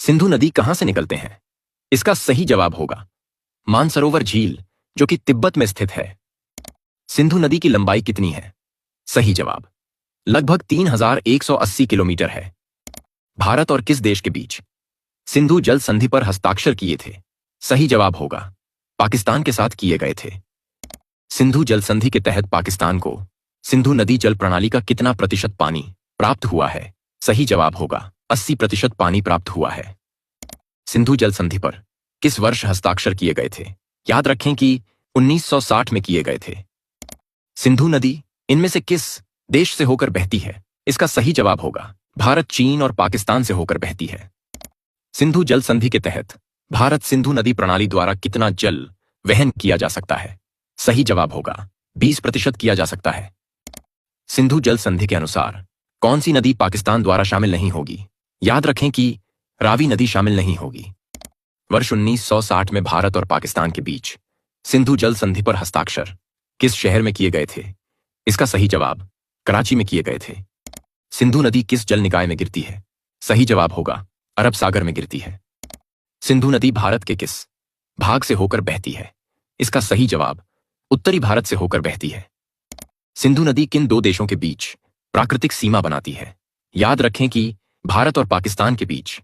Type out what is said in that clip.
सिंधु नदी कहां से निकलते हैं? इसका सही जवाब होगा मानसरोवर झील, जो कि तिब्बत में स्थित है। सिंधु नदी की लंबाई कितनी है? सही जवाब लगभग 3180 किलोमीटर है। भारत और किस देश के बीच सिंधु जल संधि पर हस्ताक्षर किए थे? सही जवाब होगा पाकिस्तान के साथ किए गए थे। सिंधु जल संधि के तहत पाकिस्तान को सिंधु नदी जल प्रणाली का कितना प्रतिशत पानी प्राप्त हुआ है? सही जवाब होगा 80% पानी प्राप्त हुआ है। सिंधु जल संधि पर किस वर्ष हस्ताक्षर किए गए थे? याद रखें कि 1960 में किए गए थे। सिंधु नदी इनमें से किस देश से होकर बहती है? इसका सही जवाब होगा भारत, चीन और पाकिस्तान से होकर बहती है। सिंधु जल संधि के तहत भारत सिंधु नदी प्रणाली द्वारा कितना जल वहन किया जा सकता है? सही जवाब होगा 20% किया जा सकता है। सिंधु जल संधि के अनुसार कौन सी नदी पाकिस्तान द्वारा शामिल नहीं होगी? याद रखें कि रावी नदी शामिल नहीं होगी। वर्ष 1960 में भारत और पाकिस्तान के बीच सिंधु जल संधि पर हस्ताक्षर किस शहर में किए गए थे? इसका सही जवाब कराची में किए गए थे। सिंधु नदी किस जल निकाय में गिरती है? सही जवाब होगा अरब सागर में गिरती है। सिंधु नदी भारत के किस भाग से होकर बहती है? इसका सही जवाब उत्तरी भारत से होकर बहती है। सिंधु नदी किन दो देशों के बीच प्राकृतिक सीमा बनाती है? याद रखें कि भारत और पाकिस्तान के बीच